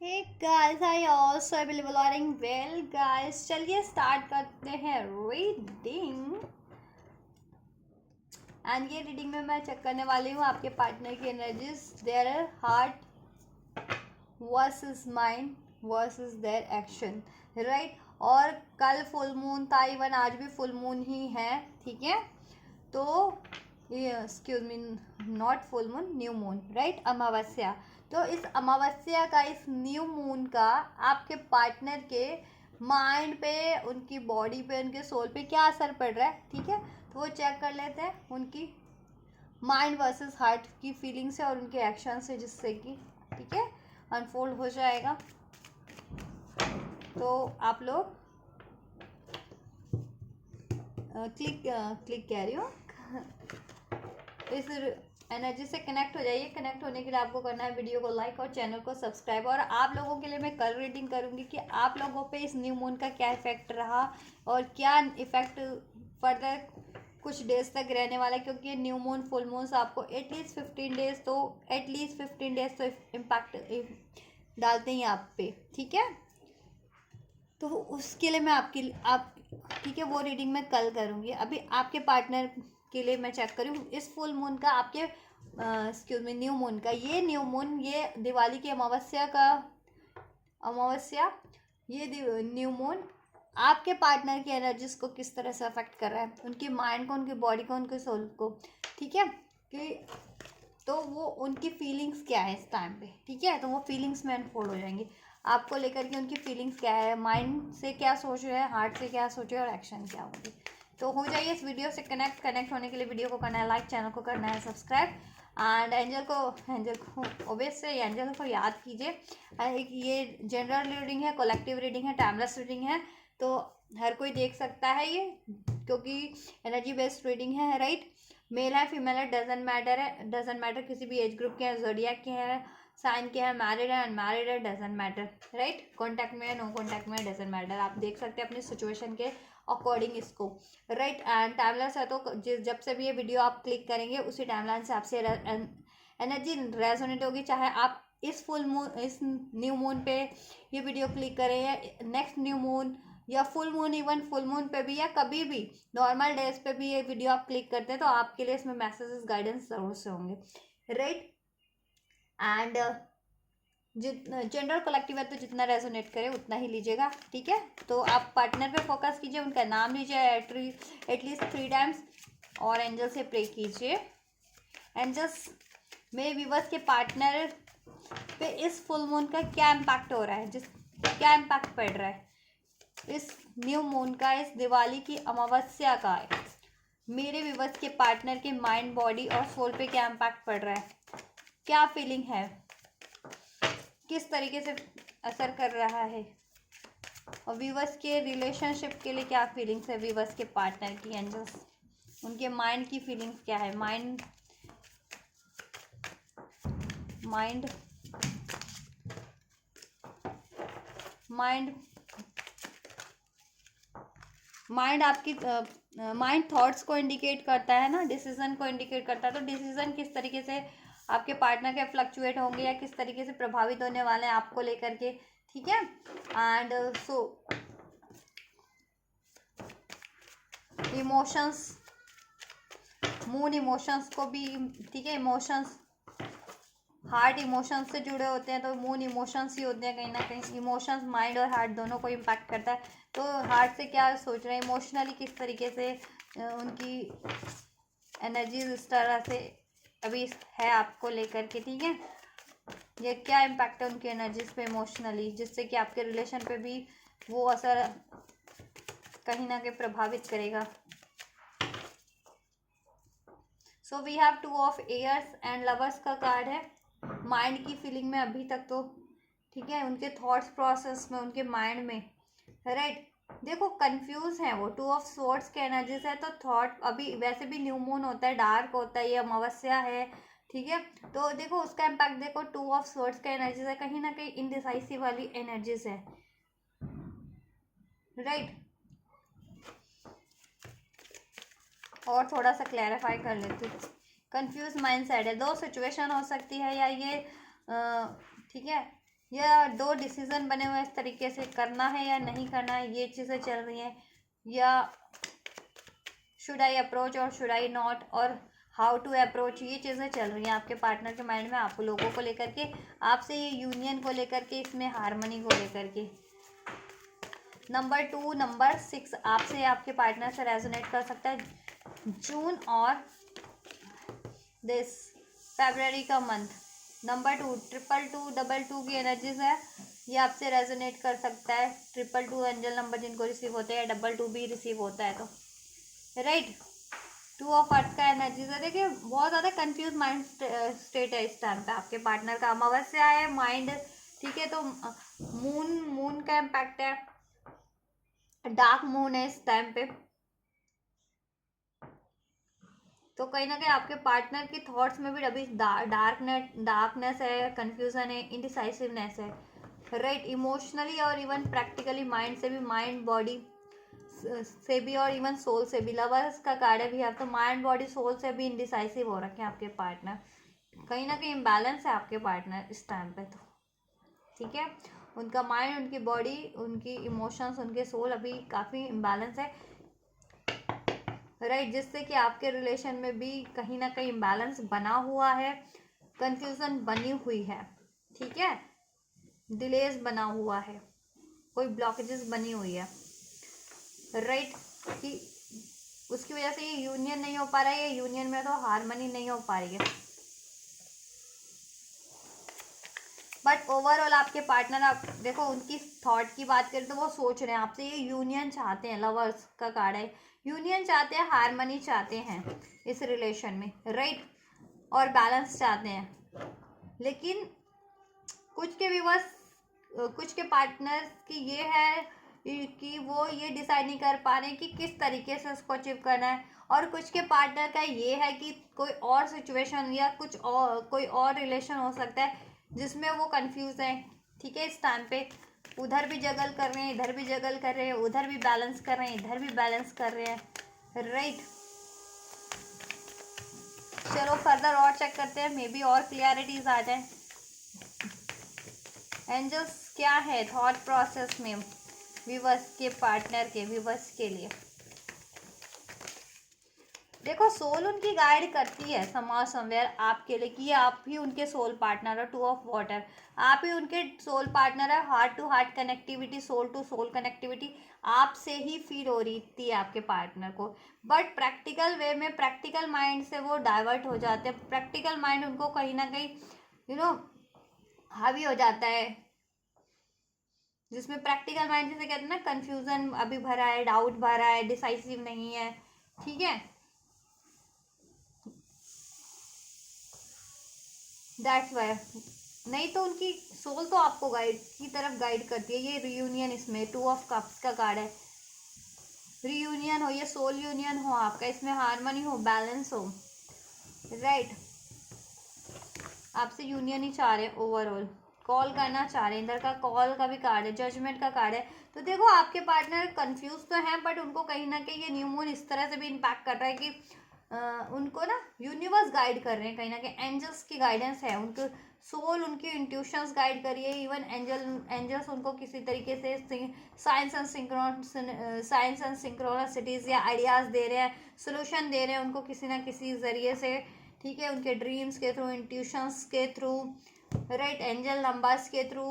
Hey guys, I also I believe लॉरिंग well guys, चलिए start करते हैं रीडिंग। एंड ये रीडिंग में मैं चेक करने वाली हूँ आपके पार्टनर की energies, their heart versus mind versus their action, right. और कल फुल मून था, इवन आज भी फुल मून ही है, ठीक है। तो excuse me, not full moon, new moon, right, अमावस्या। तो इस अमावस्या का, इस न्यू मून का आपके पार्टनर के माइंड पे, उनकी बॉडी पे, उनके सोल पे क्या असर पड़ रहा है, ठीक है। तो वो चेक कर लेते हैं उनकी माइंड वर्सेस हार्ट की फीलिंग्स है और उनके एक्शन से, जिससे कि ठीक है अनफोल्ड हो जाएगा। तो आप लोग क्लिक क्लिक कह रही हो इस एनर्जी से कनेक्ट हो जाइए। कनेक्ट होने के लिए आपको करना है वीडियो को लाइक और चैनल को सब्सक्राइब। और आप लोगों के लिए मैं कल रीडिंग करूंगी कि आप लोगों पे इस न्यू मून का क्या इफेक्ट रहा और क्या इफेक्ट फर्दर कुछ डेज तक रहने वाला है, क्योंकि न्यू मून फुल मून आपको एटलीस्ट 15 डेज तो इम्पैक्ट डालते हैं आप पे, ठीक है। तो उसके लिए मैं आप ठीक है, वो रीडिंग मैं कल करूँगी। अभी आपके पार्टनर के लिए मैं चेक करूँ इस फुल मून का, आपके एक्सक्यूज मी न्यू मून का। ये न्यू मून, ये दिवाली की अमावस्या, ये न्यू मून आपके पार्टनर की एनर्जीज को किस तरह से अफेक्ट कर रहा है, उनकी माइंड को, उनकी बॉडी को, उनके सोल को, ठीक है। कि तो वो उनकी फीलिंग्स क्या है इस टाइम पे, ठीक है। तो वो फीलिंग्स में अनफोल्ड हो जाएंगी आपको लेकर के, उनकी फीलिंग्स क्या है, माइंड से क्या सोच रहे हैं, हार्ट से क्या सोच रहे हैं और एक्शन क्या होगी। तो हो जाइए इस वीडियो से कनेक्ट होने के लिए वीडियो को करना है लाइक, चैनल को करना है सब्सक्राइब, एंड एंजल को ओबेस से एंजल को याद कीजिए। ये जनरल रीडिंग है, कलेक्टिव रीडिंग है, टाइमलेस रीडिंग है, तो हर कोई देख सकता है ये, क्योंकि एनर्जी बेस्ड रीडिंग है, राइट। मेल है फीमेल है डजेंट मैटर है, डजेंट मैटर, किसी भी एज ग्रुप के हैं, ज़ोडिएक के हैं, साइन के हैं, मैरिड है अनमैरिड है, डजेंट मैटर, राइट। कॉन्टैक्ट में है, नो कॉन्टैक्ट में है, डजेंट मैटर। आप देख सकते हैं अपनी सिचुएशन के अकॉर्डिंग इसको, राइट। एंड टाइमलाइन है, तो जब से भी ये वीडियो आप क्लिक करेंगे उसी टाइमलाइन से आपसे एनर्जी रेजोनेट होगी, चाहे आप इस फुल मून, इस न्यू मून पे ये वीडियो क्लिक करें या नेक्स्ट न्यू मून या full moon, even full moon पे भी या कभी भी नॉर्मल डेज पे भी ये वीडियो आप क्लिक करते हैं, तो आपके लिए इसमें मैसेजेस गाइडेंस जरूर से होंगे, राइट। एंड जनरल कलेक्टिव है, तो जितना रेजोनेट करे उतना ही लीजिएगा, ठीक है। तो आप पार्टनर पे फोकस कीजिए, उनका नाम लीजिए एटलीस्ट 3 टाइम्स और एंजल से प्रे कीजिए। एंजल्स में व्यूअर्स के पार्टनर पे इस फुल मून का क्या इम्पैक्ट हो रहा है, क्या इम्पैक्ट पड़ रहा है इस न्यू मून का, इस दिवाली की अमावस्या का मेरे व्यूअर्स के पार्टनर के माइंड, बॉडी और सोल पे क्या इम्पैक्ट पड़ रहा है, क्या फीलिंग है, किस तरीके से असर कर रहा है, और व्यूअर्स के रिलेशनशिप के लिए क्या फीलिंग्स है, व्यूअर्स के पार्टनर की एंजल्स, उनके माइंड की फीलिंग्स क्या है, माइंड माइंड माइंड माइंड आपकी माइंड थॉट्स को इंडिकेट करता है ना, डिसीजन को इंडिकेट करता है। तो डिसीजन किस तरीके से आपके पार्टनर के फ्लक्चुएट होंगे या किस तरीके से प्रभावित होने वाले हैं आपको लेकर के, ठीक है। And so emotions, moon emotions को भी, ठीक है, इमोशंस हार्ट इमोशंस से जुड़े होते हैं, तो मून इमोशंस ही होते हैं कहीं ना कहीं। इमोशंस माइंड और हार्ट दोनों को इम्पैक्ट करता है। तो हार्ट से क्या सोच रहे हैं, इमोशनली किस तरीके से उनकी एनर्जीज इस तरह से अभी है आपको लेकर के, ठीक है। ये क्या इम्पैक्ट है उनकी एनर्जीज पे इमोशनली, जिससे कि आपके रिलेशन पे भी वो असर कहीं ना कहीं प्रभावित करेगा। So we have 2 of airs and lovers का कार्ड है। माइंड की फीलिंग में अभी तक तो, ठीक है, उनके थॉट्स प्रोसेस में, उनके माइंड में, राइट। देखो कंफ्यूज है वो, 2 ऑफ स्वॉर्ड्स के एनर्जीज है, तो थॉट अभी वैसे भी न्यू मून होता है, डार्क होता है, ये अमावस्या है, ठीक है। तो देखो उसका इम्पैक्ट देखो, 2 ऑफ स्वॉर्ड्स का एनर्जीज है, कहीं ना कहीं इनडिसाइसिव वाली एनर्जीज है, राइट। और थोड़ा सा क्लैरिफाई कर लेती हूँ। कंफ्यूज माइंड सेट है, 2 सिचुएशन हो सकती है, या ये ठीक है, या दो डिसीजन बने हुए इस तरीके से करना है या नहीं करना है, ये चीज़ें चल रही हैं, या शुड आई अप्रोच और शुड आई नॉट, और हाउ टू अप्रोच, ये चीज़ें चल रही हैं आपके पार्टनर के माइंड में, आप लोगों को लेकर के, आपसे ये यूनियन को लेकर के, इसमें हारमोनी को लेकर के। नंबर 2, नंबर 6 आपसे आपके पार्टनर से रेजोनेट कर सकता है जून और दिस फरवरी का मंथ। नंबर 2 222 की एनर्जीज है, ये आपसे रेजोनेट कर सकता है। 222 एंजल नंबर जिनको रिसीव होते हैं, 22 भी रिसीव होता है तो राइट। 2 ऑफ अर्थ का एनर्जीज है। देखिए बहुत ज़्यादा कंफ्यूज माइंड स्टेट है इस टाइम पे आपके पार्टनर का। अमावस्या है माइंड, ठीक है, तो मून का इम्पैक्ट है, डार्क मून है इस टाइम पे, तो कहीं ना कहीं आपके पार्टनर की थॉट्स में भी अभी डार्कनेस है, कंफ्यूजन है, इनडिसाइसिवनेस है, राइट। इमोशनली और इवन प्रैक्टिकली माइंड से भी, माइंड बॉडी से भी और इवन सोल से भी। लवर्स का कार्ड है भी है, तो माइंड बॉडी सोल से भी इनडिसाइसिव हो रखे हैं आपके पार्टनर। कहीं ना कहीं इम्बैलेंस है आपके पार्टनर इस टाइम पे तो, ठीक है। उनका माइंड, उनकी बॉडी, उनकी इमोशंस, उनके सोल अभी काफ़ी इम्बैलेंस है, राइट, जिससे कि आपके रिलेशन में भी कहीं ना कहीं इम्बैलेंस बना हुआ है, कंफ्यूजन बनी हुई है, ठीक है, डिलेज बना हुआ है, कोई ब्लॉकेजेस बनी हुई है, राइट, कि उसकी वजह से ये यूनियन नहीं हो पा रहा है, ये यूनियन में तो हारमनी नहीं हो पा रही है। बट ओवरऑल आपके पार्टनर, आप देखो उनकी थॉट की बात करें तो वो सोच रहे हैं आपसे, ये यूनियन चाहते हैं, लवर्स का कार्ड है, यूनियन चाहते हैं, हारमनी चाहते हैं इस रिलेशन में, राइट, और बैलेंस चाहते हैं। लेकिन कुछ के व्यूअर्स, कुछ के पार्टनर्स की ये है कि वो ये डिसाइड नहीं कर पा रहे कि किस तरीके से उसको अचीव करना है, और कुछ के पार्टनर का ये है कि कोई और सिचुएशन या कुछ और, कोई और रिलेशन हो सकता है जिसमें वो कंफ्यूज है, ठीक है, इस टाइम पे उधर भी जगल कर रहे हैं, इधर भी जगल कर रहे हैं, उधर भी बैलेंस कर रहे हैं, इधर भी बैलेंस कर रहे हैं, राइट। चलो फर्दर और चेक करते हैं, मे बी और क्लियरिटीज आ जाए। एंजल्स क्या है थॉट प्रोसेस में विवर्स के पार्टनर के, विवर्स के लिए। देखो सोल उनकी गाइड करती है समाज समवेयर आपके लिए, कि आप ही उनके सोल पार्टनर है। 2 ऑफ वाटर, आप ही उनके सोल पार्टनर है। Heart to heart connectivity, soul to soul connectivity आपसे ही फील हो रही थी आपके पार्टनर को, बट प्रैक्टिकल वे में, प्रैक्टिकल माइंड से वो डाइवर्ट हो जाते हैं। प्रैक्टिकल माइंड उनको कहीं ना कहीं हावी हो जाता है, जिसमें प्रैक्टिकल माइंड जिसे कहते हैं ना, कंफ्यूजन अभी भरा है, डाउट भरा है, डिसाइसिव नहीं है, ठीक है, दैट्स वाई। नहीं तो उनकी सोल तो आपको गाइड की तरफ गाइड करती है। ये रियूनियन, इसमें 2 ऑफ कप्स का कार्ड है, रियूनियन हो, ये सोल यूनियन हो आपका, इसमें हारमोनी हो, बैलेंस हो, राइट। आपसे यूनियन ही चाह रहे हैं, ओवरऑल कॉल करना चाह रहे हैं। इधर का कॉल का भी कार्ड है, जजमेंट का कार्ड है। तो देखो आपके पार्टनर कंफ्यूज तो हैं, बट उनको कहीं ना कहीं ये न्यू मून इस तरह से भी इम्पैक्ट कर रहा है कि उनको ना यूनिवर्स गाइड कर रहे हैं, कहीं ना कहीं एंजल्स की गाइडेंस है, उनको सोल, उनकी इंट्यूशंस गाइड करिए। इवन एंजल्स उनको किसी तरीके से साइंस एंड सिंक्रोनिसिटीज या आइडियाज दे रहे हैं, सोल्यूशन दे रहे हैं उनको किसी ना किसी जरिए से, ठीक है, उनके ड्रीम्स के थ्रू, इंट्यूशंस के थ्रू, राइट, एंजल नंबर्स के थ्रू,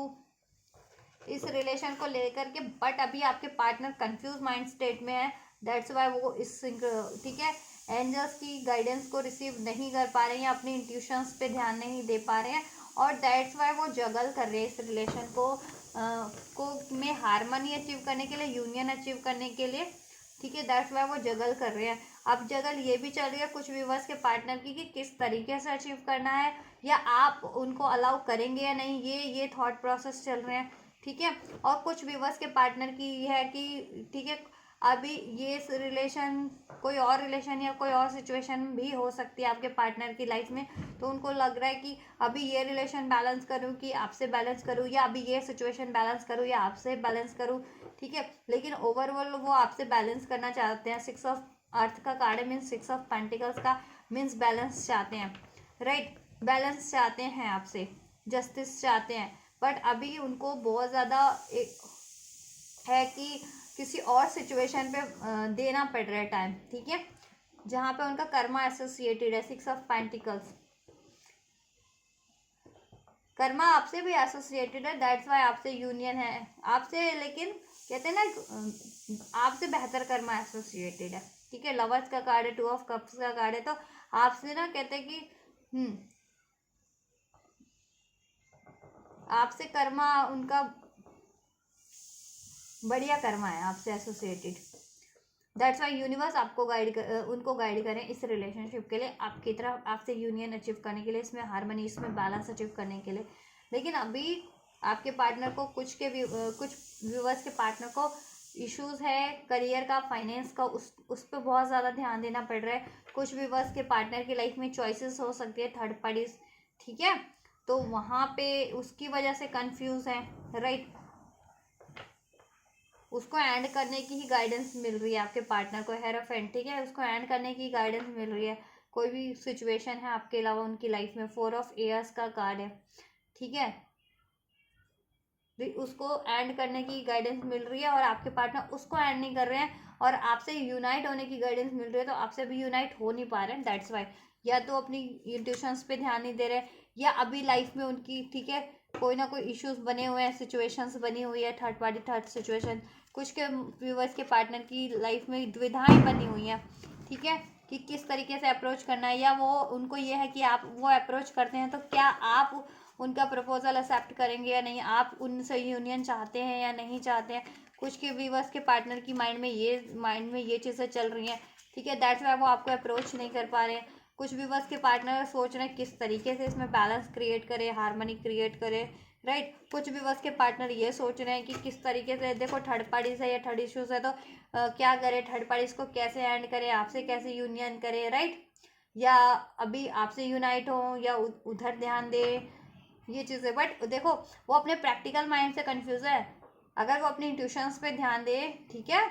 इस रिलेशन को लेकर के। बट अभी आपके पार्टनर कंफ्यूज माइंड स्टेट में है, दैट्स वाई वो इस, ठीक है, एंजल्स की गाइडेंस को रिसीव नहीं कर पा रहे हैं, अपनी इंट्यूशंस पे ध्यान नहीं दे पा रहे हैं, और दैट्स वाई वो जगल कर रहे हैं इस रिलेशन को में हारमोनी अचीव करने के लिए, यूनियन अचीव करने के लिए, ठीक है, दैट्स वाई वो जगल कर रहे हैं। अब जगल ये भी चल रही है कुछ व्यूवर्स के पार्टनर की कि किस तरीके से अचीव करना है, या आप उनको अलाउ करेंगे या नहीं, ये थॉट प्रोसेस चल रहे हैं, ठीक है। और कुछ व्यूवर्स के पार्टनर की ये है कि ठीक है, अभी ये रिलेशन, कोई और रिलेशन या कोई और सिचुएशन भी हो सकती है आपके पार्टनर की लाइफ में, तो उनको लग रहा है कि अभी ये रिलेशन बैलेंस करूँ कि आपसे बैलेंस करूँ, या अभी ये सिचुएशन बैलेंस करूँ या आपसे बैलेंस करूँ, ठीक है। लेकिन ओवरऑल वो आपसे बैलेंस करना चाहते हैं। 6 ऑफ अर्थ का कार्ड है, मीन्स 6 ऑफ पेंटिकल्स का मीन्स बैलेंस चाहते हैं, राइट, बैलेंस चाहते हैं आपसे, जस्टिस चाहते हैं, बट अभी उनको बहुत ज़्यादा है कि किसी और सिचुएशन पे देना पड़ रहा है टाइम, ठीक है, जहाँ पे उनका कर्मा एसोसिएटेड है। 6 ऑफ पेंटिकल्स, कर्मा आपसे भी एसोसिएटेड है, दैट्स वाई आपसे यूनियन है आपसे, लेकिन कहते हैं ना आपसे बेहतर कर्मा एसोसिएटेड है, ठीक है। लवर्स का कार्ड है, 2 ऑफ कप्स का कार्ड है, तो आपसे ना कहते हैं कि आपसे कर्मा उनका बढ़िया कर्मा है आपसे एसोसिएटेड। दैट्स वाई यूनिवर्स आपको उनको गाइड करें इस रिलेशनशिप के लिए, आपकी तरफ आपसे यूनियन अचीव करने के लिए, इसमें हार्मनी, इसमें बैलेंस अचीव करने के लिए। लेकिन अभी आपके पार्टनर को कुछ व्यूवर्स के पार्टनर को इश्यूज है करियर का, फाइनेंस का, उस पर बहुत ज़्यादा ध्यान देना पड़ रहा है। कुछ व्यूवर्स के पार्टनर की लाइफ में चॉइसेस हो सकती है थर्ड पार्टीज, ठीक है, तो वहाँ पे उसकी वजह से कंफ्यूज है, राइट। उसको एंड करने की ही गाइडेंस मिल रही है आपके पार्टनर को, हेरोफेंट, ठीक है, उसको एंड करने की गाइडेंस मिल रही है। कोई भी सिचुएशन है आपके अलावा उनकी लाइफ में, 4 ऑफ एयर्स का कार्ड है, ठीक है, उसको एंड करने की गाइडेंस मिल रही है और आपके पार्टनर उसको एंड नहीं कर रहे हैं और आपसे यूनाइट होने की गाइडेंस मिल रही है, तो आपसे भी यूनाइट हो नहीं पा रहे हैं। दैट्स वाई या तो अपनी इंट्यूशंस पे ध्यान नहीं दे रहे, या अभी लाइफ में उनकी, ठीक है, कोई ना कोई इश्यूज बने हुए हैं, सिचुएशंस बनी हुई है, थर्ड पार्टी थर्ड सिचुएशन, कुछ के व्यूवर्स के पार्टनर की लाइफ में दुविधाएं बनी हुई हैं, ठीक है, कि किस तरीके से अप्रोच करना है, या वो उनको ये है कि आप वो अप्रोच करते हैं तो क्या आप उनका प्रपोजल एक्सेप्ट करेंगे या नहीं, आप उनसे यूनियन चाहते हैं या नहीं चाहते हैं। कुछ के व्यूवर्स के पार्टनर की माइंड में ये चीज़ें चल रही हैं, ठीक है, दैट्स वाई वो आपको अप्रोच नहीं कर पा रहे हैं। कुछ व्यूवर्स के पार्टनर सोच रहे हैं किस तरीके से इसमें बैलेंस क्रिएट करे, हार्मनी क्रिएट करे, राइट। कुछ व्यूवर्स के पार्टनर ये सोच रहे हैं कि किस तरीके से, देखो थर्ड पार्टीज है या थर्ड इश्यूज है, तो क्या करे, थर्ड पार्टीज को कैसे एंड करे, आपसे कैसे यूनियन करे, राइट, या अभी आपसे यूनाइट हो या उधर ध्यान दे, ये चीज़ें। बट देखो वो अपने प्रैक्टिकल माइंड से कंफ्यूज है, अगर वो अपनी इंट्यूशंस पे ध्यान दे, ठीक है,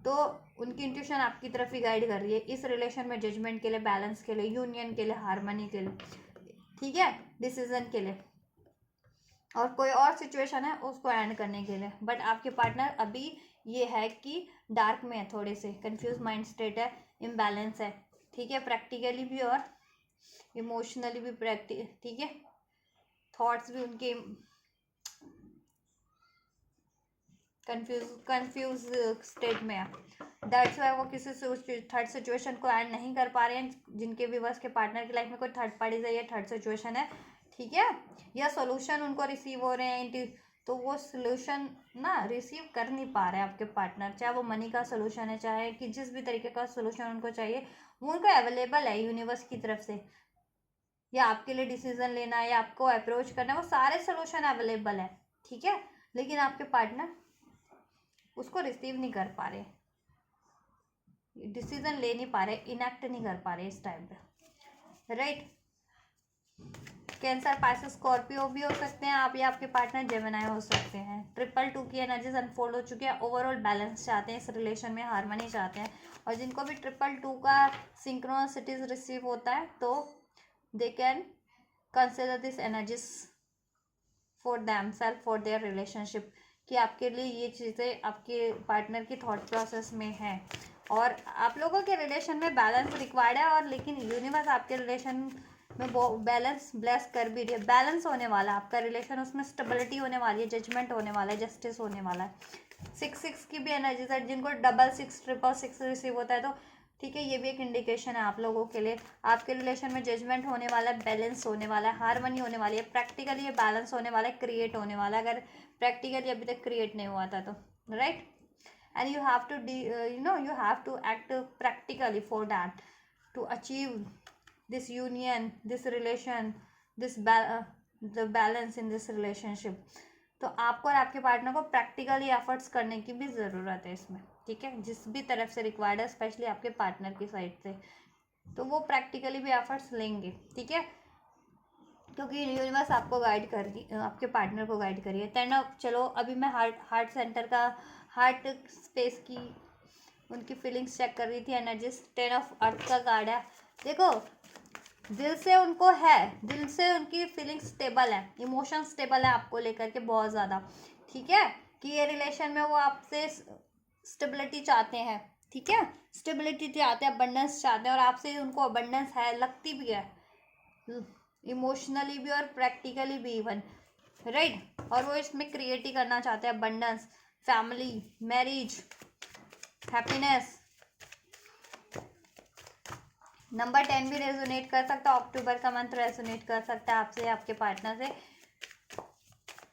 तो उनकी इंट्यूशन आपकी तरफ ही गाइड कर रही है इस रिलेशन में, जजमेंट के लिए, बैलेंस के लिए, यूनियन के लिए, हार्मनी के लिए, ठीक है, डिसीजन के लिए, और कोई और सिचुएशन है उसको एंड करने के लिए। बट आपके पार्टनर अभी ये है कि डार्क में है, थोड़े से कंफ्यूज माइंड स्टेट है, इम्बैलेंस है, ठीक है, प्रैक्टिकली भी और इमोशनली भी, ठीक है, थॉट्स भी उनके कंफ्यूज स्टेट में है। दैट्स वाई वो किसी थर्ड सिचुएशन को एंड नहीं कर पा रहे हैं, जिनके व्यूवर्स के पार्टनर की लाइफ में कोई थर्ड पार्टी है या थर्ड सिचुएशन है, ठीक है, या सोल्यूशन उनको रिसीव हो रहे हैं, तो वो सोल्यूशन ना रिसीव कर नहीं पा रहे हैं आपके पार्टनर, चाहे वो मनी का सोल्यूशन है, चाहे कि जिस भी तरीके का सोल्यूशन उनको चाहिए वो उनको अवेलेबल है यूनिवर्स की तरफ से, या आपके लिए डिसीजन लेना है या आपको अप्रोच करना है, वो सारे सोल्यूशन अवेलेबल है, ठीक है, लेकिन आपके पार्टनर उसको रिसीव नहीं कर पा रहे, डिसीजन ले नहीं पा रहे, इनएक्ट नहीं कर पा रहे इस टाइम पे, राइट। कैंसर, पाइसेस, स्कॉर्पियो भी हो सकते हैं आप, या आपके पार्टनर जेमिनी हो सकते हैं। 222 की एनर्जीज अनफोल्ड हो चुकी है, ओवरऑल बैलेंस चाहते हैं इस रिलेशन में, हार्मनी चाहते हैं, और जिनको भी 222 का सिंक्रोनिसिटीज रिसीव होता है तो they can consider this energies for them self, for their relationship, कि आपके लिए ये चीज़ें आपके पार्टनर की थॉट प्रोसेस में है, और आप लोगों के रिलेशन में बैलेंस रिक्वायर्ड है, और लेकिन यूनिवर्स आपके रिलेशन में बैलेंस ब्लेस कर भी रही है, बैलेंस होने वाला है आपका रिलेशन, उसमें स्टेबिलिटी होने वाली है, जजमेंट होने वाला है, जस्टिस होने वाला है। 6 की भी एनर्जी है, जिनको 66 666 रिसीव होता है, तो ठीक है, ये भी एक इंडिकेशन है आप लोगों के लिए, आपके रिलेशन में जजमेंट होने वाला है, बैलेंस होने वाला है, हार्मनी होने वाली है, प्रैक्टिकली ये बैलेंस होने वाला है, क्रिएट होने वाला है, अगर प्रैक्टिकली अभी तक क्रिएट नहीं हुआ था तो, right. And you have to you have to act practically for that, to achieve this union, this relation, the balance in this relationship। तो आपको और आपके पार्टनर को प्रैक्टिकली एफर्ट्स करने की भी ज़रूरत है इसमें, ठीक है, जिस भी तरफ से रिक्वायर्ड है, स्पेशली आपके पार्टनर की साइड से, तो वो प्रैक्टिकली भी एफर्ट्स लेंगे, ठीक है, क्योंकि यूनिवर्स आपको गाइड कर रही, आपके पार्टनर को गाइड करिए। टेन चलो अभी मैं हार्ट सेंटर का, हार्ट स्पेस की उनकी फीलिंग्स चेक कर रही थी, एनर्जीज। 10 ऑफ अर्थ का कार्ड है, देखो दिल से उनको है, दिल से उनकी फीलिंग स्टेबल है, इमोशन स्टेबल है आपको लेकर के बहुत ज़्यादा, ठीक है, कि ये रिलेशन में वो आपसे स्टेबिलिटी चाहते हैं, ठीक है, स्टेबिलिटी चाहते हैं, अबंडेंस चाहते हैं, और आपसे उनको अबंडेंस है, लगती भी है, इमोशनली भी और प्रैक्टिकली भी इवन, राइट। और वो इसमें क्रिएट ही करना चाहते हैं abundance, family, marriage, happiness. Number 10 भी रेजोनेट कर सकता है, अक्टूबर का मंथ रेजोनेट कर सकता है आपसे, आपके पार्टनर से।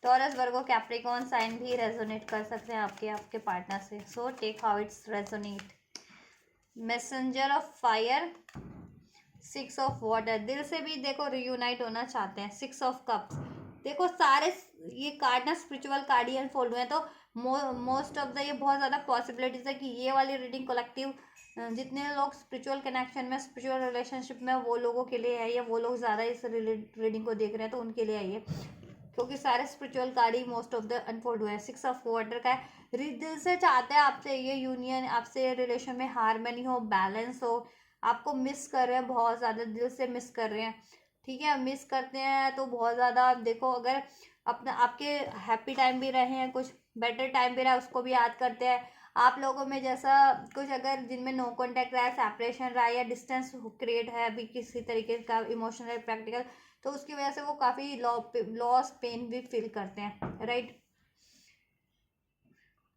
टॉरस, वर्गो, कैप्रिकॉर्न साइन भी रेजोनेट कर सकते हैं आपके पार्टनर से। So take how it's resonate. Messenger of fire, 6 of water, दिल से भी देखो रियूनाइट होना चाहते हैं। 6 ऑफ कप्स, देखो सारे ये कार्ड ना स्पिरिचुअल कार्ड ही अनफोल्ड हुए हैं, तो मोस्ट ऑफ द ये बहुत ज़्यादा पॉसिबिलिटीज है कि ये वाली रीडिंग कलेक्टिव जितने लोग स्पिरिचुअल कनेक्शन में, स्पिरिचुअल रिलेशनशिप में, वो लोगों के लिए है, या वो लोग ज़्यादा इस रीडिंग को देख रहे हैं तो उनके लिए है ये, क्योंकि सारे spiritual card he most of the unfold हुए हैं। 6 ऑफ वाटर का है, दिल से चाहते हैं आपसे ये यूनियन, आपसे रिलेशन में हारमनी हो, बैलेंस हो, आपको मिस कर रहे हैं बहुत ज़्यादा, दिल से मिस कर रहे हैं, ठीक है, मिस करते हैं तो बहुत ज़्यादा। देखो अगर अपना आपके हैप्पी टाइम भी रहे हैं, कुछ बेटर टाइम भी रहा है, उसको भी याद करते हैं। आप लोगों में जैसा कुछ अगर जिनमें नो कांटेक्ट रहा है, सेपरेशन रहा है, या डिस्टेंस क्रिएट है अभी किसी तरीके का, इमोशनल, प्रैक्टिकल, तो उसकी वजह से वो काफ़ी लॉस पेन भी फील करते हैं, राइट।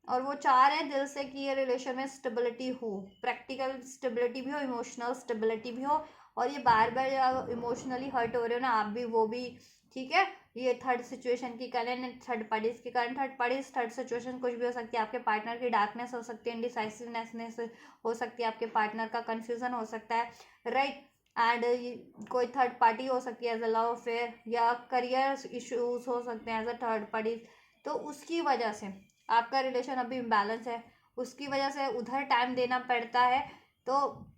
और वो चाह रहे हैं दिल से कि ये रिलेशन में स्टेबिलिटी हो, प्रैक्टिकल स्टेबिलिटी भी हो, इमोशनल स्टेबिलिटी भी हो, और ये बार बार इमोशनली हर्ट हो रहे हो ना आप भी, वो भी, ठीक है। ये थर्ड सिचुएशन के कारण, थर्ड पार्टीज के कारण, थर्ड पार्टीज, थर्ड सिचुएशन कुछ भी हो सकती है, आपके पार्टनर की डार्कनेस हो सकती है, इनडिसाइसिवनेस हो सकती है, आपके पार्टनर का कन्फ्यूजन हो सकता है, राइट। एंड कोई थर्ड पार्टी हो सकती है एज अ लव अफेयर, या करियर इश्यूज हो सकते हैं एज अ थर्ड पार्टी, तो उसकी वजह से आपका रिलेशन अभी इम्बैलेंस है, उसकी वजह से उधर टाइम देना पड़ता है, तो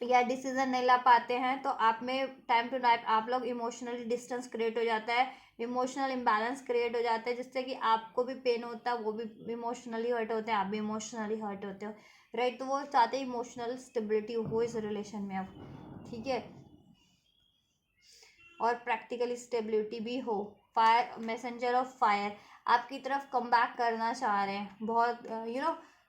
या डिसीजन नहीं ला पाते हैं, तो आप में टाइम टू टाइम आप लोग इमोशनली डिस्टेंस क्रिएट हो जाता है, इमोशनल इम्बैलेंस क्रिएट हो जाता है, जिससे कि आपको भी पेन होता है, वो भी इमोशनली हर्ट होते हैं, आप भी इमोशनली हर्ट होते हो, राइट। तो वो चाहते हैं इमोशनल स्टेबिलिटी हो इस रिलेशन में अब, ठीक है, और प्रैक्टिकली स्टेबिलिटी भी हो। फायर, मैसेंजर ऑफ फायर, आपकी तरफ कम बैक करना चाह रहे हैं, बहुत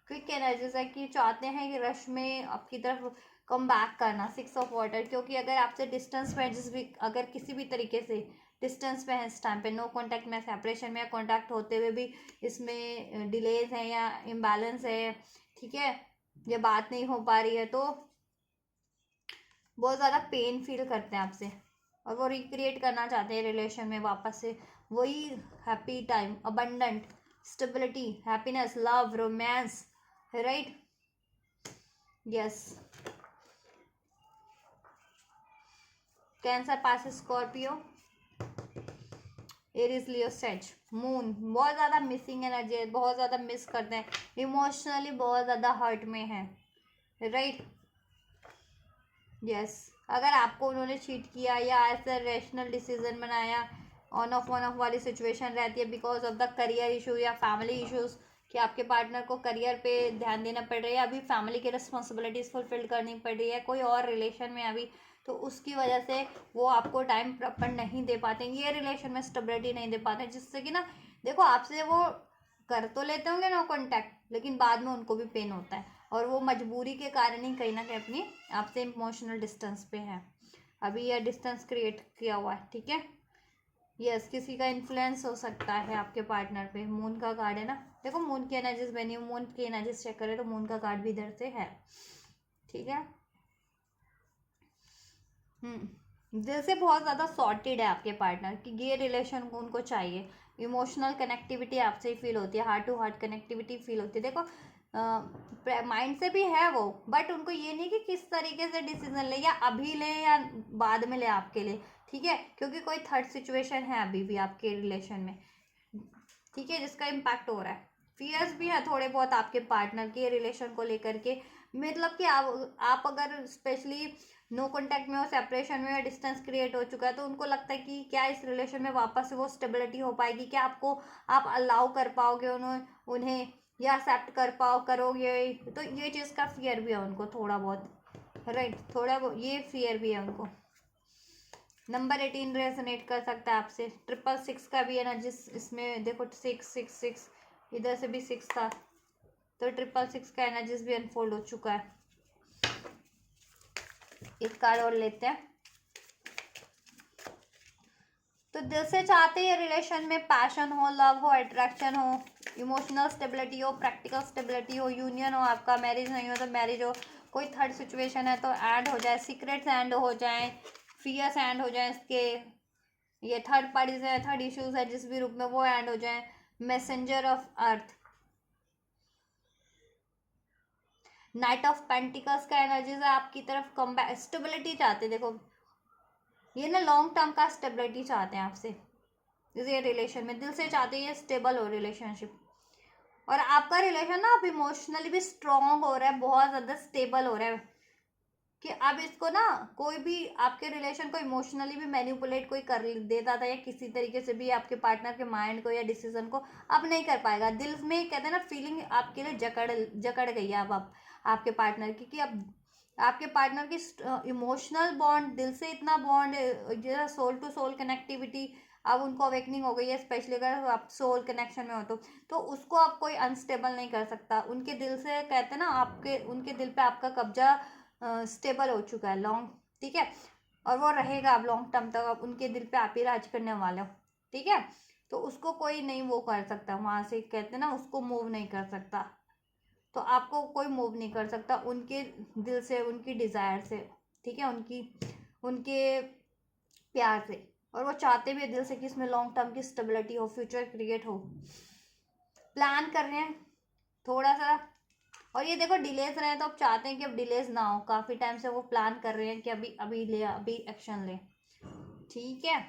क्विक एनर्जीज है कि चाहते हैं कि रश में आपकी तरफ कम बैक करना। 6 ऑफ वाटर, क्योंकि अगर आपसे डिस्टेंस में, जिस भी अगर किसी भी तरीके से डिस्टेंस में है इस टाइम पे, नो कांटेक्ट में, सेपरेशन में, या कांटेक्ट होते हुए भी इसमें डिलेज है या इम्बैलेंस है, ठीक है, ये बात नहीं हो पा रही है, तो बहुत ज़्यादा पेन फील करते हैं आपसे, और वो रिक्रिएट करना चाहते हैं रिलेशन में वापस से वही happy time, abundant, stability, happiness, love, romance, right, yes. Cancer pass, Scorpio, Aries, Leo, sage, moon, बहुत ज़्यादा मिसिंग एनर्जी है, बहुत ज़्यादा मिस करते हैं, इमोशनली बहुत ज़्यादा हर्ट में है, राइट, यस। अगर आपको उन्होंने चीट किया या ऐसा रैशनल डिसीजन बनाया, ऑन ऑफ वाली सिचुएशन रहती है because of the career issue या फैमिली इश्यूज, कि आपके पार्टनर को करियर पे ध्यान देना पड़ रहा है, अभी फैमिली की रिस्पॉन्सिबिलिटीज फुलफिल करनी पड़ रही है, कोई और रिलेशन में अभी, तो उसकी वजह से वो आपको टाइम प्रॉपर नहीं दे पाते, ये रिलेशन में स्टेबिलिटी नहीं दे पाते, जिससे कि ना देखो आपसे वो कर तो लेते होंगे नो कॉन्टैक्ट, लेकिन बाद में उनको भी पेन होता है, और वो मजबूरी के कारण ही कहीं ना कहीं अपनी आपसे इमोशनल डिस्टेंस पे है, अभी यह डिस्टेंस क्रिएट किया हुआ है, ठीक है। यस, किसी का इन्फ्लुएंस हो सकता है आपके पार्टनर पे, मून का कार्ड है ना, देखो मून की एनर्जीज बनी, मून की एनर्जीज चेक करें तो मून का कार्ड भी इधर से है, ठीक है। दिल से बहुत ज़्यादा सॉर्टेड है आपके पार्टनर कि ये रिलेशन उनको चाहिए, इमोशनल कनेक्टिविटी आपसे ही फील होती है, heart to heart connectivity feel होती है, देखो माइंड से भी है वो, बट उनको ये नहीं कि किस तरीके से डिसीजन ले, या अभी ले या बाद में ले आपके लिए, ठीक है, क्योंकि कोई थर्ड सिचुएशन है अभी भी आपके रिलेशन में, ठीक है, जिसका इम्पैक्ट हो रहा है। फियर्स भी है थोड़े बहुत आपके पार्टनर के रिलेशन को लेकर के, मतलब कि आप अगर स्पेशली नो कांटेक्ट में हो, सेपरेशन में, या डिस्टेंस क्रिएट हो चुका है, तो उनको लगता है कि क्या इस रिलेशन में वापस से वो स्टेबिलिटी हो पाएगी, क्या आप अलाउ कर पाओगे उन्हें, या एक्सेप्ट कर करोगे, तो ये चीज़ का फियर भी है उनको थोड़ा बहुत, राइट, थोड़ा ये फियर भी है उनको, नंबर 18 रेजोनेट कर सकता है आपसे। 666 का भी है ना, जिस इसमें देखो 666, इधर से भी 6 था, तो 666 का एनर्जीज भी अनफोल्ड हो चुका है। एक कार्ड और लेते हैं। तो दिल से चाहते हैं रिलेशन में पैशन हो, लव हो, अट्रैक्शन हो, इमोशनल स्टेबिलिटी हो, प्रैक्टिकल स्टेबिलिटी हो, यूनियन हो आपका, मैरिज नहीं हो तो मैरिज हो, कोई थर्ड सिचुएशन है तो एंड हो जाए, सीक्रेट्स एंड हो जाए, फियर्स एंड हो जाए इसके, ये थर्ड पार्टीज है, थर्ड इश्यूज है जिस भी रूप में, वो एंड हो जाए। Messenger of earth, night of pentacles का एनर्जीज है आपकी तरफ, कम स्टेबिलिटी चाहते देखो, ये ना लॉन्ग टर्म का स्टेबिलिटी चाहते हैं आपसे, ये रिलेशन में दिल से चाहते हैं ये स्टेबल हो रिलेशनशिप। और आपका रिलेशन ना अब इमोशनली भी स्ट्रॉन्ग हो रहा है, बहुत ज़्यादा स्टेबल हो रहा है, कि अब इसको ना कोई भी आपके रिलेशन को इमोशनली भी मैनिपुलेट कोई कर देता था, या किसी तरीके से भी आपके पार्टनर के माइंड को या डिसीजन को अब नहीं कर पाएगा। दिल में कहते हैं ना फीलिंग आपके लिए जकड़ गई है अब आप आपके पार्टनर की, कि अब आपके पार्टनर की इमोशनल बॉन्ड, दिल से इतना बॉन्ड, जैसा सोल टू सोल कनेक्टिविटी अब उनको अवेकनिंग हो गई है, स्पेशली अगर आप सोल कनेक्शन में हो तो उसको आप कोई अनस्टेबल नहीं कर सकता। उनके दिल से कहते हैं ना, आपके उनके दिल पे आपका कब्जा स्टेबल हो चुका है लॉन्ग, ठीक है, और वो रहेगा अब लॉन्ग टर्म तक, अब उनके दिल पे आप ही राज करने वाले हो, ठीक है। तो उसको कोई नहीं वो कर सकता वहाँ से, कहते हैं ना उसको मूव नहीं कर सकता, तो आपको कोई मूव नहीं कर सकता उनके दिल से, उनकी डिज़ायर से, ठीक है, उनके प्यार से। और वो चाहते भी दिल से कि इसमें लॉन्ग टर्म की स्टेबिलिटी हो, फ्यूचर क्रिएट हो, प्लान कर रहे हैं थोड़ा सा। और ये देखो डिलेज रहे हैं तो अब चाहते हैं कि अब डिलेज ना हो, काफ़ी टाइम से वो प्लान कर रहे हैं कि अभी अभी ले, अभी एक्शन लें, ठीक है।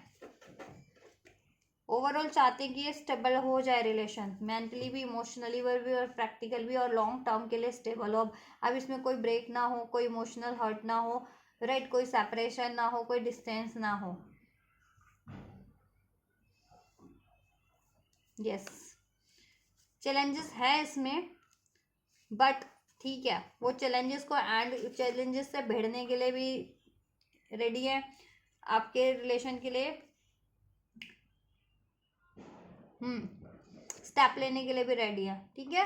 ओवरऑल चाहते हैं कि ये स्टेबल हो जाए रिलेशन, मेंटली भी, इमोशनली भी और प्रैक्टिकल भी, और लॉन्ग टर्म के लिए स्टेबल हो। अब इसमें कोई ब्रेक ना हो, कोई इमोशनल हर्ट ना हो, राइट, कोई सेपरेशन ना हो, कोई डिस्टेंस ना हो। यस, चैलेंजेस है इसमें, बट ठीक है, वो चैलेंजेस को एंड चैलेंजेस से भिड़ने के लिए भी रेडी है, आपके रिलेशन के लिए स्टेप लेने के लिए भी रेडी है, ठीक है।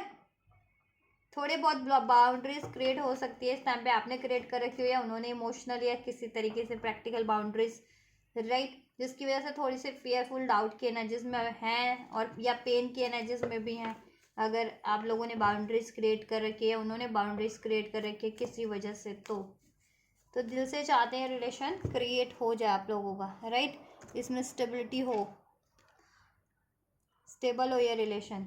थोड़े बहुत बाउंड्रीज क्रिएट हो सकती है इस टाइम पे, आपने क्रिएट कर रखी हुई है, उन्होंने इमोशनल या किसी तरीके से प्रैक्टिकल बाउंड्रीज, राइट, जिसकी वजह से थोड़ी सी फियरफुल डाउट की एनर्जीज में हैं, और या पेन की एनर्जीज में भी हैं। अगर आप लोगों ने बाउंड्रीज क्रिएट कर रखी है, उन्होंने बाउंड्रीज क्रिएट कर रखी है किसी वजह से, तो दिल से चाहते हैं रिलेशन क्रिएट हो जाए आप लोगों का, राइट, इसमें स्टेबिलिटी हो, स्टेबल हो ये रिलेशन,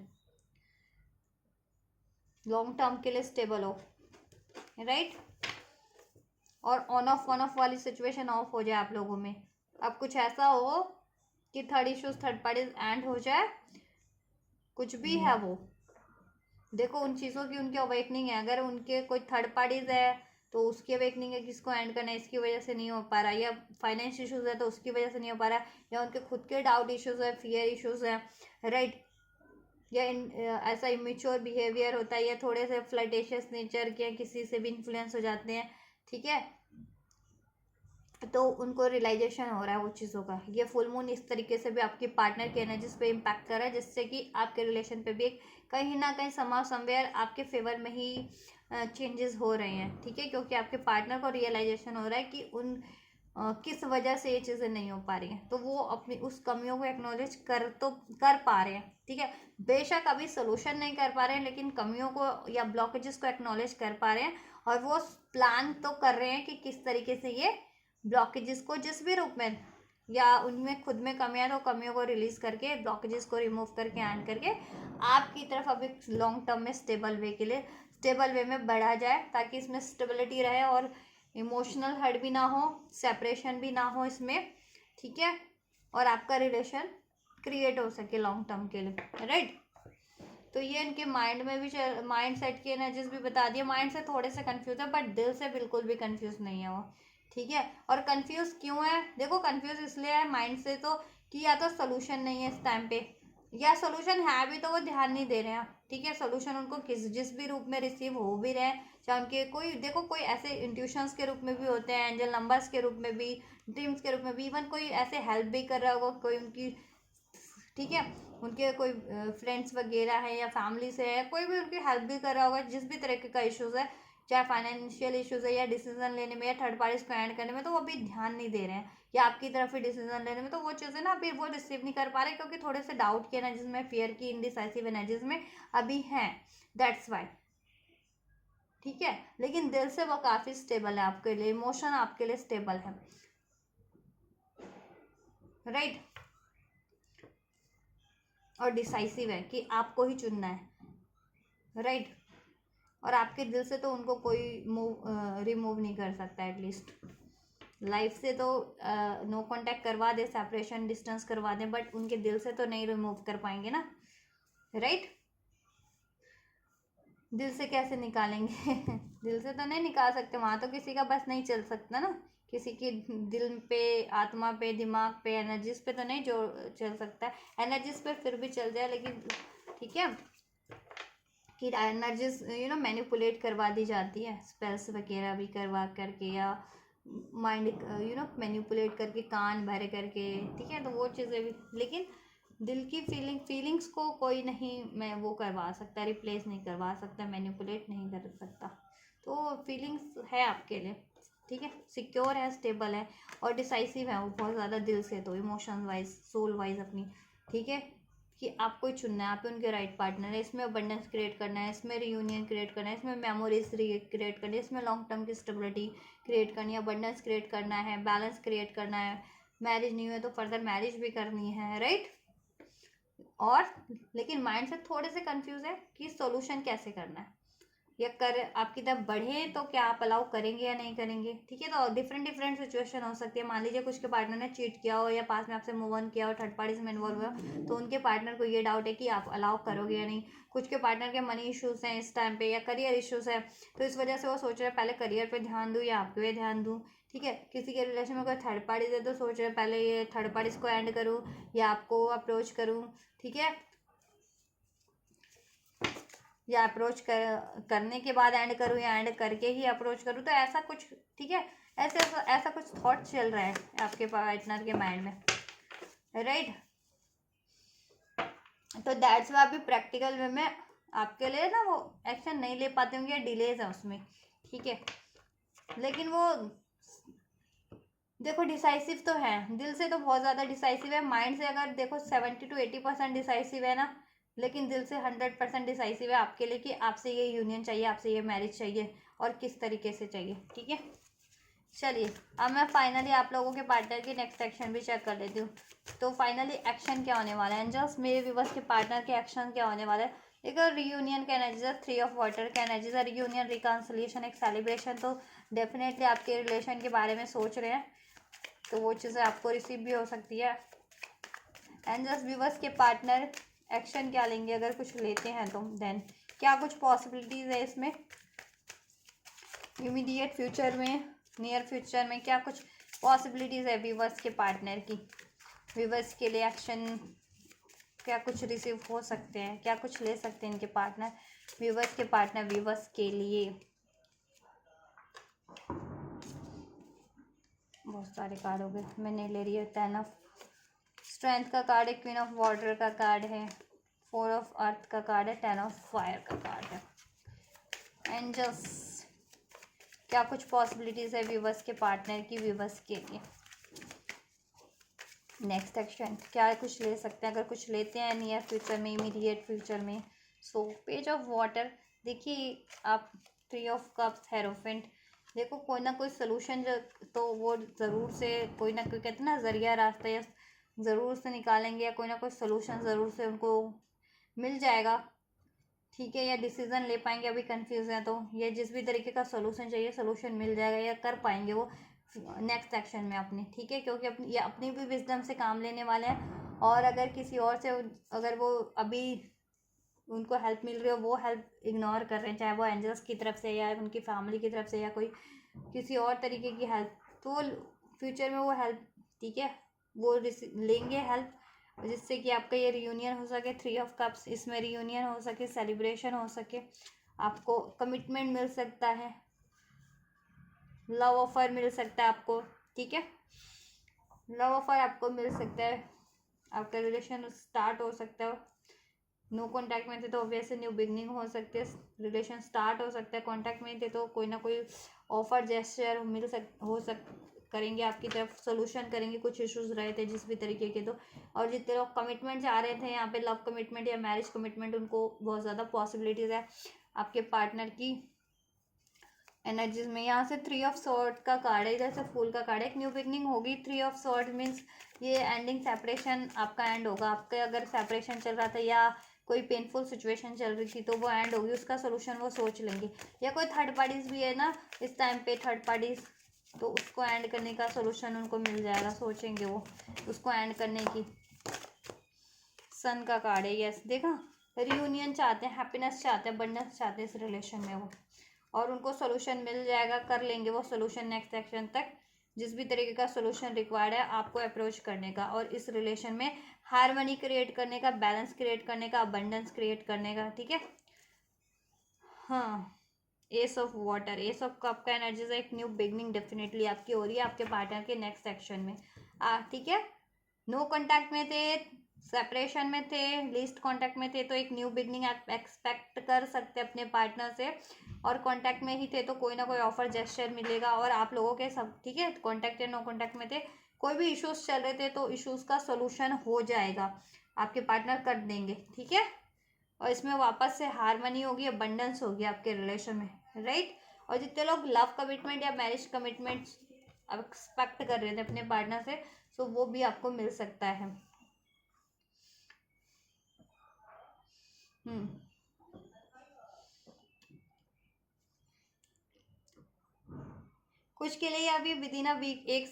लॉन्ग टर्म के लिए स्टेबल हो, राइट, और ऑन ऑफ वाली सिचुएशन ऑफ हो जाए आप लोगों में। अब कुछ ऐसा हो कि third issues, third parties and हो जाए, कुछ भी है वो, देखो उन चीज़ों की उनकी अवेकनिंग है। अगर उनके कोई थर्ड पार्टीज है तो उसकी अवेकनिंग है, किसको एंड करना है इसकी वजह से नहीं हो पा रहा, या फाइनेंस इश्यूज है तो उसकी वजह से नहीं हो पा रहा, या उनके खुद के डाउट इश्यूज है, फियर इश्यूज है, राइट, या ऐसा इमेच्योर बिहेवियर होता है, या थोड़े से फ्लर्टेशियस नेचर के, किसी से भी इन्फ्लुएंस हो जाते हैं, ठीक है, तो उनको रियलाइजेशन हो रहा है वो चीज़ों का। ये फुल मून इस तरीके से भी आपके पार्टनर की एनर्जीज पे इम्पैक्ट कर रहा है, जिससे कि आपके रिलेशन पे भी एक कहीं ना कहीं समवेयर आपके फेवर में ही चेंजेस हो रहे हैं, ठीक है, क्योंकि आपके पार्टनर को रियलाइजेशन हो रहा है कि किस वजह से ये चीज़ें नहीं हो पा रही हैं, तो वो अपनी उस कमियों को एक्नॉलेज कर पा रहे हैं, ठीक है। बेशक अभी सोल्यूशन नहीं कर पा रहे हैं, लेकिन कमियों को या ब्लॉकेजेस को एक्नॉलेज कर पा रहे हैं, और वो प्लान तो कर रहे हैं कि किस तरीके से ये ब्लॉकेजेस को, जिस भी रूप में, या उनमें खुद में कमियां तो कमियों को रिलीज करके, ब्लॉकेजेस को रिमूव करके एंड करके आपकी तरफ अब एक लॉन्ग टर्म में स्टेबल वे के लिए, स्टेबल वे में बढ़ा जाए, ताकि इसमें स्टेबिलिटी रहे और इमोशनल हर्ट भी ना हो, सेपरेशन भी ना हो इसमें, ठीक है, और आपका रिलेशन क्रिएट हो सके लॉन्ग टर्म के लिए, राइट। तो ये इनके माइंड में भी, माइंड सेट की एनर्जीज भी बता दिए, माइंड से थोड़े से कंफ्यूज है, बट दिल से बिल्कुल भी कंफ्यूज नहीं है वो, ठीक है। और कंफ्यूज क्यों है, देखो कंफ्यूज इसलिए है माइंड से, तो कि या तो सोल्यूशन नहीं है इस टाइम पे, या सोल्यूशन है भी तो वो ध्यान नहीं दे रहे हैं, ठीक है। सोल्यूशन उनको जिस भी रूप में रिसीव हो भी रहे हैं, चाहे उनके कोई देखो कोई ऐसे इंट्यूशंस के रूप में भी होते हैं, एंजल नंबर्स के रूप में भी, ड्रीम्स के रूप में भी, इवन कोई ऐसे हेल्प भी कर रहा होगा कोई उनकी, ठीक है। उनके कोई फ्रेंड्स वगैरह है या फैमिली से है, कोई भी उनकी हेल्प भी कर रहा होगा, जिस भी तरह का इश्यूज है, चाहे फाइनेंशियल इश्यूज है या डिसीजन लेने में या थर्ड पार्टीज को एंड करने में, तो वो अभी ध्यान नहीं दे रहे हैं, या आपकी तरफ ही डिसीजन लेने में, तो वो चीज़ें ना अभी वो रिसीव नहीं कर पा रहे, क्योंकि थोड़े से डाउट की एनर्जीज में, फियर की, इनडिसाइसिव एनर्जीज में अभी हैं, दैट्स वाई, ठीक है। लेकिन दिल से वो काफ़ी स्टेबल है आपके लिए, इमोशन आपके लिए स्टेबल है, राइट। और डिसाइसिव है कि आपको ही चुनना है, राइट। और आपके दिल से तो उनको कोई रिमूव नहीं कर सकता, एटलीस्ट लाइफ से तो नो कांटेक्ट करवा दे, सेपरेशन डिस्टेंस करवा दें, बट उनके दिल से तो नहीं रिमूव कर पाएंगे ना, राइट। दिल से कैसे निकालेंगे दिल से तो नहीं निकाल सकते, वहाँ तो किसी का बस नहीं चल सकता ना, किसी की दिल पे, आत्मा पे, दिमाग पे, एनर्जीज पे तो नहीं जो चल सकता है, एनर्जीज पे फिर भी चल जाए, लेकिन ठीक है कि एनर्जीज मैनिपुलेट करवा दी जाती है, स्पेल्स वगैरह भी करवा करके, या माइंड मैनिपुलेट करके, कान भरे करके, ठीक है। तो वो चीज़ें भी, लेकिन दिल की फीलिंग्स को कोई नहीं मैं वो करवा सकता, रिप्लेस नहीं करवा सकता, मैनिपुलेट नहीं कर सकता। तो फीलिंग्स है आपके लिए, ठीक है, सिक्योर है, स्टेबल है और डिसाइसिव है वो बहुत ज़्यादा दिल से, तो इमोशन वाइज, सोल वाइज अपनी, ठीक है, कि आपको ही चुनना है, आप उनके राइट पार्टनर है, इसमें अबंडेंस क्रिएट करना है, इसमें रियूनियन क्रिएट करना है, इसमें मेमोरीज क्रिएट करनी है, इसमें लॉन्ग टर्म की स्टेबिलिटी क्रिएट करनी है, अबंडेंस क्रिएट करना है, बैलेंस क्रिएट करना है, मैरिज नहीं हुई तो फर्दर मैरिज भी करनी है, राइट। और लेकिन माइंड से थोड़े से कंफ्यूज है कि सॉल्यूशन कैसे करना है, या कर आपकी तरफ बढ़े तो क्या आप अलाउ करेंगे या नहीं करेंगे, ठीक है। तो डिफरेंट डिफरेंट सिचुएशन हो सकती है, मान लीजिए कुछ के पार्टनर ने चीट किया हो या पास में आपसे मूव ऑन किया हो, थर्ड पार्टीज में इन्वॉल्व हुआ, तो उनके पार्टनर को ये डाउट है कि आप अलाउ करोगे या नहीं। कुछ के पार्टनर के मनी इश्यूज हैं इस टाइम पे, या करियर इश्यूज है, तो इस वजह से वो सोच रहे हैं पहले करियर पे ध्यान दूँ या आपके पे ध्यान दूँ, ठीक है। किसी के रिलेशन में कोई थर्ड पार्टीज है तो सोच रहे हैं पहले ये थर्ड पार्टीज को एंड करूँ या आपको अप्रोच करूँ, ठीक है, या अप्रोच करने के बाद एंड करूँ या एंड करके ही अप्रोच करूँ, तो ऐसा कुछ, ठीक है, ऐसा कुछ थॉट चल रहा है आपके पार्टनर के माइंड में, राइट। तो दैट्स वाई अभी प्रैक्टिकल वे में आपके लिए ना वो एक्शन नहीं ले पाते होंगे, डिलेज है उसमें, ठीक है। लेकिन वो देखो डिसाइसिव तो है, दिल से तो बहुत ज़्यादा डिसाइसिव है, माइंड से अगर देखो 70 to 80% डिसाइसिव है ना, लेकिन दिल से 100% डिसाइसिव है आपके लिए कि आपसे ये यूनियन चाहिए, आपसे ये मैरिज चाहिए और किस तरीके से चाहिए, ठीक है। चलिए अब मैं फाइनली आप लोगों के पार्टनर की नेक्स्ट एक्शन भी चेक कर लेती हूँ। तो फाइनली एक्शन क्या होने वाला है एंजल्स, मेरे व्यूवर्स के पार्टनर के एक्शन क्या होने वाला है। एक रियूनियन का एनर्जी है, 3 ऑफ वाटर का एनर्जी है, रियूनियन, रिकॉन्सिलिएशन, एक सेलिब्रेशन, तो डेफिनेटली आपके रिलेशन के बारे में सोच रहे हैं, तो वो चीज़ें आपको रिसीव भी हो सकती है। एंजल्स व्यूवर्स के पार्टनर एक्शन क्या लेंगे अगर कुछ लेते हैं तो, देन क्या कुछ पॉसिबिलिटीज़ है इसमें, इमीडिएट फ्यूचर में, नियर फ्यूचर में क्या कुछ पॉसिबिलिटीज़ है व्यूवर्स के पार्टनर की, व्यूवर्स के लिए एक्शन क्या कुछ रिसीव हो सकते हैं, क्या कुछ ले सकते हैं इनके पार्टनर, व्यूवर्स के पार्टनर व्यूवर्स के लिए। बहुत सारे कार्ड हो गए, मैं नहीं ले रही है। 10 ऑफ स्ट्रेंथ का कार्ड है, क्वीन ऑफ वाटर का कार्ड है, 4 ऑफ अर्थ का कार्ड है, 10 ऑफ फायर का कार्ड है। एंजल्स क्या कुछ पॉसिबिलिटीज़ है व्यूवर्स के पार्टनर की, व्यूवर्स के लिए नेक्स्ट एक्शन क्या कुछ ले सकते हैं अगर कुछ लेते हैं नियर फ्यूचर में, इमीडिएट फ्यूचर में। सो पेज ऑफ वाटर, देखिए आप 3 ऑफ कप्स, हेरोफेंट, देखो कोई ना कोई सोल्यूशन जो, तो वो ज़रूर से कोई ना कोई कहते हैं ना जरिया रास्ता, या ज़रूर से निकालेंगे, या कोई ना कोई सोल्यूशन ज़रूर से उनको मिल जाएगा, ठीक है, या डिसीजन ले पाएंगे, अभी कंफ्यूज हैं तो, ये जिस भी तरीके का सोल्यूशन चाहिए सोल्यूशन मिल जाएगा, या कर पाएंगे वो नेक्स्ट एक्शन में अपने, ठीक है, क्योंकि ये अपनी भी विजडम से काम लेने वाले हैं, और अगर किसी और से अगर वो अभी उनको हेल्प मिल रही हो वो हेल्प इग्नोर कर रहे हैं, चाहे वो एंजल्स की तरफ से या उनकी फैमिली की तरफ से या कोई किसी और तरीके की हेल्प, तो फ्यूचर में वो हेल्प, ठीक है, वो लेंगे हेल्प, जिससे कि आपका ये रियूनियन हो सके। 3 ऑफ कप्स, इसमें रियूनियन हो सके, सेलिब्रेशन हो सके, आपको कमिटमेंट मिल सकता है, लव ऑफर मिल सकता है आपको, ठीक है, लव ऑफर आपको मिल सकता है, आपका रिलेशन स्टार्ट हो सकता है। नो कॉन्टैक्ट में थे तो ऑब्वियसली न्यू बिगनिंग हो सकती है, रिलेशन स्टार्ट हो सकता है। कॉन्टैक्ट में थे तो कोई ना कोई ऑफर जेस्चर करेंगे आपकी तरफ, सोल्यूशन करेंगे कुछ इश्यूज रहे थे जिस भी तरीके के। तो और जितने लोग कमिटमेंट चाह रहे थे यहाँ पे, लव कमिटमेंट या मैरिज कमिटमेंट, उनको बहुत ज़्यादा पॉसिबिलिटीज है आपके पार्टनर की एनर्जीज में। यहाँ से 3 ऑफ सॉर्ड का कार्ड है, इधर से फूल का कार्ड है, एक न्यू बिगनिंग होगी। 3 ऑफ सॉर्ड मीन्स ये एंडिंग, सेपरेशन आपका एंड होगा। आपके अगर सेपरेशन चल रहा था या कोई पेनफुल सिचुएशन चल रही थी तो वो एंड होगी, उसका सोल्यूशन वो सोच लेंगे। या कोई थर्ड पार्टीज भी है ना इस टाइम पे, थर्ड पार्टीज, तो उसको एंड करने का सोल्यूशन उनको मिल जाएगा, सोचेंगे वो उसको एंड करने की। सन का कार्ड है, यस, देखा, रियूनियन चाहते हैं, हैप्पीनेस चाहते हैं, अबंडेंस चाहते हैं इस रिलेशन में वो, और उनको सोल्यूशन मिल जाएगा, कर लेंगे वो सोल्यूशन नेक्स्ट एक्शन तक। जिस भी तरीके का सोल्यूशन रिक्वायर्ड है आपको अप्रोच करने का, और इस रिलेशन में हार्मनी क्रिएट करने का, बैलेंस क्रिएट करने का, अबंडेंस क्रिएट करने का, ठीक है। हाँ, S of water, S of cup का एनर्जी से एक न्यू बिगनिंग डेफिनेटली आपकी हो रही है आपके पार्टनर के नेक्स्ट एक्शन में। ठीक है, नो कांटेक्ट में थे, सेपरेशन में थे, लीस्ट कांटेक्ट में थे, तो एक न्यू बिगनिंग आप एक्सपेक्ट कर सकते हैं अपने पार्टनर से। और कांटेक्ट में ही थे तो कोई ना कोई ऑफर जेस्चर मिलेगा, और आप लोगों के सब, ठीक है, कांटेक्ट या नो कांटेक्ट में थे, कोई भी इश्यूज चल रहे थे तो इश्यूज का सोल्यूशन हो जाएगा, आपके पार्टनर कर देंगे, ठीक है। और इसमें वापस से हार्मनी होगी, अबंडेंस होगी आपके रिलेशन में, राइट। और जितने लोग लव कमिटमेंट या मैरिज कमिटमेंट एक्सपेक्ट कर रहे थे अपने पार्टनर से, तो वो भी आपको मिल सकता है। कुछ के लिए अभी विद इन अ वीक, 1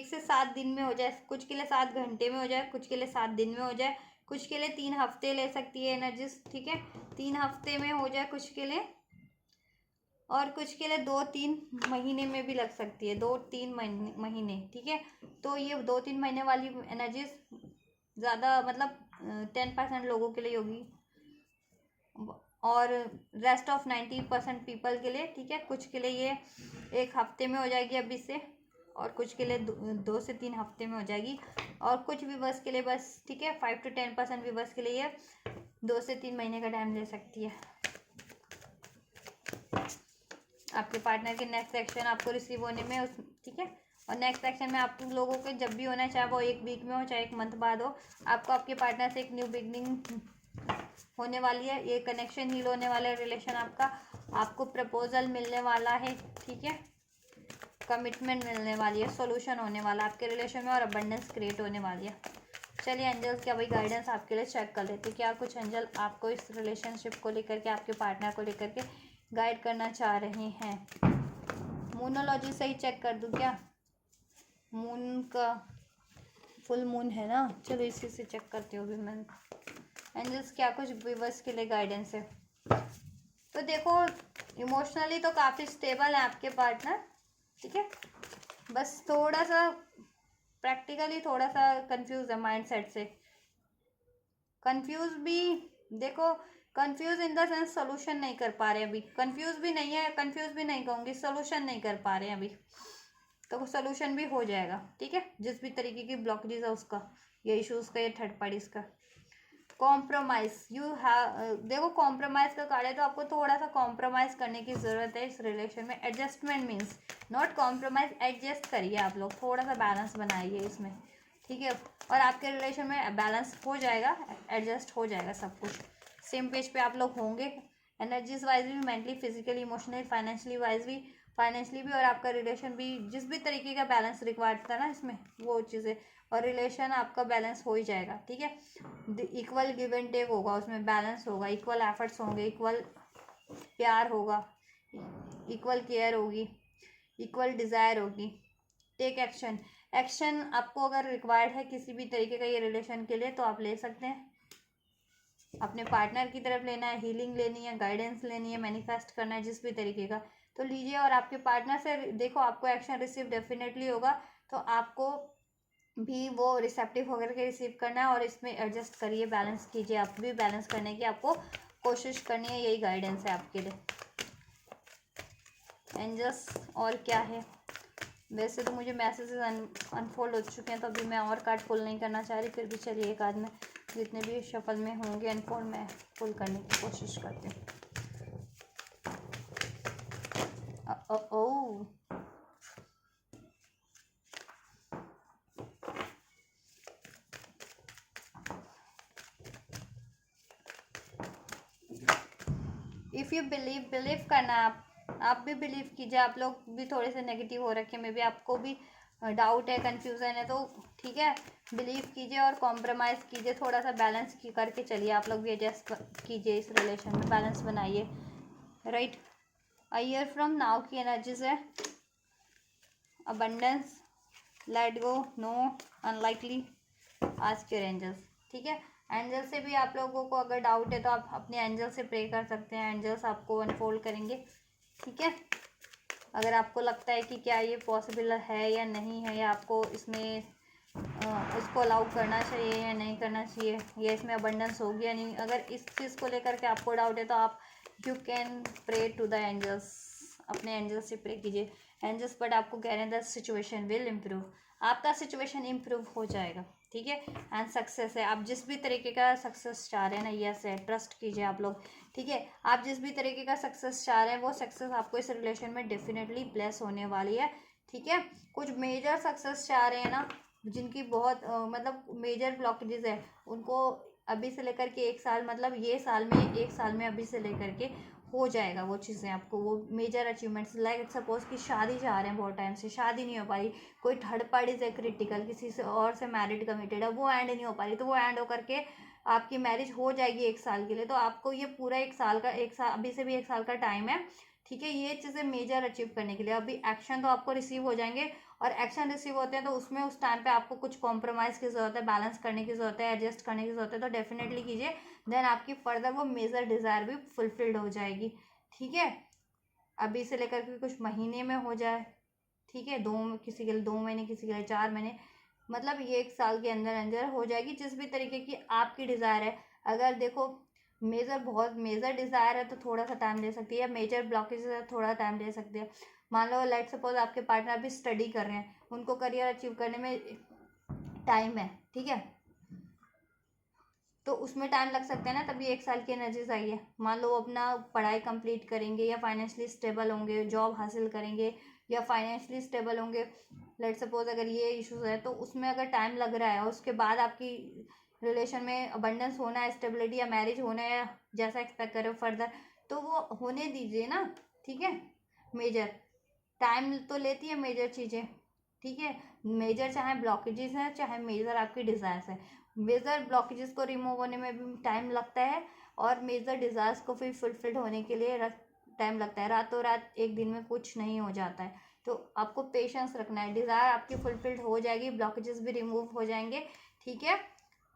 से 7 दिन में हो जाए, कुछ के लिए 7 घंटे में हो जाए, कुछ के लिए 7 दिन में हो जाए, कुछ के लिए 3 हफ्ते ले सकती है एनर्जीज, ठीक है, 3 हफ्ते में हो जाए कुछ के लिए, और कुछ के लिए 2-3 महीने में भी लग सकती है, 2-3 महीने, ठीक है। तो ये 2-3 महीने वाली एनर्जीज ज़्यादा, मतलब 10% लोगों के लिए होगी, और रेस्ट ऑफ 90% पीपल के लिए, ठीक है। कुछ के लिए ये 1 हफ्ते में हो जाएगी अभी से, और कुछ के लिए 2 से 3 हफ्ते में हो जाएगी, और कुछ व्यूवर्स के लिए बस, ठीक है, 5 to 10% व्यूवर्स के लिए ये 2 से 3 महीने का टाइम ले सकती है। आपके पार्टनर के नेक्स्ट एक्शन आपको रिसीव होने में उस, ठीक है, और नेक्स्ट एक्शन में आप लोगों के जब भी होना है, चाहे वो 1 वीक में हो चाहे 1 मंथ बाद हो, आपको आपके पार्टनर से एक न्यू बिगनिंग होने वाली है, ये कनेक्शन हील होने वाला है रिलेशन आपका, आपको प्रपोजल मिलने वाला है, ठीक है, कमिटमेंट मिलने वाली है, सॉल्यूशन होने वाला है आपके रिलेशन में, और अबंडेंस क्रिएट होने वाली है। चलिए एंजल्स क्या भाई गाइडेंस आपके लिए चेक कर लेते, क्या कुछ एंजल आपको इस रिलेशनशिप को लेकर के, आपके पार्टनर को लेकर के गाइड करना चाह रहे हैं। मूनोलॉजी से ही चेक कर दूँ क्या, मून का फुल मून है ना, चलो इसी से चेक करती हूँ अभी मैं। एंजल्स क्या कुछ व्यूअर्स के लिए गाइडेंस है। तो देखो, इमोशनली तो काफ़ी स्टेबल है आपके पार्टनर, ठीक है, बस थोड़ा सा प्रैक्टिकली थोड़ा सा कंफ्यूज है माइंडसेट से, कंफ्यूज भी, देखो confuse in the sense solution नहीं कर पा रहे अभी, कंफ्यूज भी नहीं है, कंफ्यूज भी नहीं कहूँगी, सोल्यूशन नहीं कर पा रहे हैं अभी, तो सोल्यूशन भी हो जाएगा, ठीक है, जिस भी तरीके की ब्लॉकेज है उसका, ये इश्यूज़ का, ये थर्ड पार्टीज का। कॉम्प्रोमाइज़, यू हैव, देखो कॉम्प्रोमाइज़ का कार्ड है तो आपको थोड़ा सा कॉम्प्रोमाइज़ करने की ज़रूरत है इस रिलेशन में। Adjustment means not compromise, adjust करिए आप लोग, थोड़ा सा बैलेंस बनाइए इसमें, ठीक है, और आपके रिलेशन में बैलेंस हो जाएगा, एडजस्ट हो जाएगा सब कुछ, सेम पेज पे आप लोग होंगे, एनर्जीज वाइज भी, mentally, physically, emotionally, financially wise भी, फाइनेंशियली भी, और आपका रिलेशन भी, जिस भी तरीके का बैलेंस रिक्वायर्ड था ना इसमें, वो चीज़ें, और रिलेशन आपका बैलेंस हो ही जाएगा, ठीक है। इक्वल गिव एंड टेक होगा उसमें, बैलेंस होगा, इक्वल एफर्ट्स होंगे, इक्वल प्यार होगा, इक्वल केयर होगी, इक्वल डिज़ायर होगी। टेक एक्शन, एक्शन आपको अगर रिक्वायर्ड है किसी भी तरीके का ये रिलेशन के लिए तो आप ले सकते हैं, अपने पार्टनर की तरफ लेना है, हीलिंग लेनी है, गाइडेंस लेनी है, मैनिफेस्ट करना है, जिस भी तरीके का तो लीजिए। और आपके पार्टनर से देखो आपको एक्शन रिसीव डेफिनेटली होगा, तो आपको भी वो रिसेप्टिव होकर के रिसीव करना है, और इसमें एडजस्ट करिए, बैलेंस कीजिए, आप भी बैलेंस करने की आपको कोशिश करनी है। यही गाइडेंस है आपके लिए एंजल्स। और क्या है, वैसे तो मुझे मैसेजेस अनफोल्ड हो चुके हैं, तो अभी मैं और कार्ड पुल नहीं करना चाह रही, फिर भी चलिए एक आध में जितने भी शफल में होंगे अनफोल्ड मैं पुल करने की कोशिश करती हूँ। ओ इफ़ यू बिलीव करना है, आप भी बिलीव कीजिए। आप लोग भी थोड़े से नेगेटिव हो रखे, मे बी आपको भी डाउट है, कंफ्यूजन है, तो ठीक है, बिलीव कीजिए और कॉम्प्रोमाइज़ कीजिए, थोड़ा सा बैलेंस करके चलिए। आप लोग भी एडजस्ट कीजिए, इस रिलेशन में बैलेंस बनाइए, right. A year from now की एनर्जीज है abundance, let go, no, unlikely, ask your angels. ठीक है, एंजल से भी आप लोगों को अगर डाउट है तो आप अपने एंजल से प्रे कर सकते हैं, एंजल्स आपको अनफोल्ड करेंगे। ठीक है, अगर आपको लगता है कि क्या ये पॉसिबल है या नहीं है, या आपको इसमें उसको अलाउ करना चाहिए या नहीं करना चाहिए, या इसमें अबंडेंस होगी या नहीं, अगर इस चीज़ को लेकर के आपको डाउट है तो आप you can pray to the angels, अपने एंजल्स से प्रे कीजिए। एंजल्स बट आपको कह रहे हैं द सिचुएशन विल इम्प्रूव, आपका सिचुएशन इम्प्रूव हो जाएगा। ठीक है, एंड सक्सेस है, आप जिस भी तरीके का सक्सेस चाह रहे हैं ना, यस है, ट्रस्ट कीजिए आप लोग। ठीक है, आप जिस भी तरीके का सक्सेस चाह रहे हैं वो सक्सेस आपको इस रिलेशन में डेफिनेटली ब्लेस होने वाली है। ठीक है, कुछ मेजर सक्सेस चाह रहे हैं ना, जिनकी बहुत मतलब मेजर ब्लॉकेजेस है, उनको अभी से लेकर के एक साल, मतलब ये साल में, एक साल में अभी से लेकर के हो जाएगा वो चीज़ें, आपको वो मेजर अचीवमेंट्स। लाइक सपोज कि शादी चाह रहे हैं, बहुत टाइम से शादी नहीं हो पा रही, कोई थर्ड पार्टी से क्रिटिकल किसी से और से मैरिड कमिटेड है, वो एंड नहीं हो पा रही, तो वो एंड होकर के आपकी मैरिज हो जाएगी एक साल के लिए। तो आपको ये पूरा एक साल का, एक साल अभी से भी एक साल का टाइम है। ठीक है, ये चीज़ें मेजर अचीव करने के लिए अभी एक्शन तो आपको रिसीव हो जाएंगे, और एक्शन रिसीव होते हैं तो उसमें उस टाइम पे आपको कुछ कॉम्प्रोमाइज़ की ज़रूरत है, बैलेंस करने की ज़रूरत है, एडजस्ट करने की ज़रूरत है, तो डेफिनेटली कीजिए। देन आपकी फर्दर वो मेजर डिज़ायर भी फुलफिल्ड हो जाएगी। ठीक है, अभी से लेकर के कुछ महीने में हो जाए। ठीक है, किसी के लिए 2 महीने, किसी के लिए 4 महीने, मतलब ये एक साल के अंदर अंदर हो जाएगी, जिस भी तरीके की आपकी डिज़ायर है। अगर देखो बहुत मेजर डिज़ायर है तो थोड़ा सा टाइम ले सकती है, मेजर ब्लॉकेज है थोड़ा टाइम ले सकती है। मान लो लाइक सपोज आपके पार्टनर भी स्टडी कर रहे हैं, उनको करियर अचीव करने में टाइम है। ठीक है, तो उसमें टाइम लग सकता है ना, तभी एक साल की एनर्जीज आई है। मान लो अपना पढ़ाई कंप्लीट करेंगे, या फाइनेंशियली स्टेबल होंगे, जॉब हासिल करेंगे, या फाइनेंशियली स्टेबल होंगे, लेट सपोज अगर ये इश्यूज है तो उसमें अगर टाइम लग रहा है, और उसके बाद आपकी रिलेशन में अबंडेंस होना है, स्टेबिलिटी या मैरिज होना है, जैसा एक्सपेक्ट करो फर्दर, तो वो होने दीजिए ना। ठीक है, मेजर टाइम तो लेती है मेजर चीज़ें। ठीक है, मेजर चाहे ब्लॉकेजेस हैं, चाहे मेजर आपकी डिज़ायर्स है, मेजर ब्लॉकेजेस को रिमूव होने में भी टाइम लगता है, और मेजर डिज़ायर्स को फिर फुलफिल होने के लिए टाइम लगता है। रातों रात एक दिन में कुछ नहीं हो जाता है, तो आपको पेशेंस रखना है, डिज़ायर आपकी फुलफिल्ड हो जाएगी, ब्लॉकेजेस भी रिमूव हो जाएंगे। ठीक है,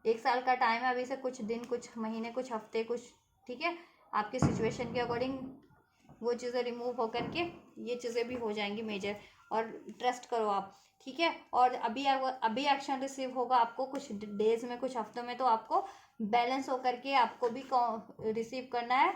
एक साल का टाइम है अभी से, कुछ दिन, कुछ महीने, कुछ हफ्ते, कुछ, ठीक है, आपके सिचुएशन के अकॉर्डिंग वो चीज़ें रिमूव होकर के ये चीज़ें भी हो जाएंगी मेजर, और ट्रस्ट करो आप। ठीक है, और अभी एक्शन रिसीव होगा आपको कुछ डेज में, कुछ हफ्तों में, तो आपको बैलेंस होकर के आपको भी रिसीव करना है।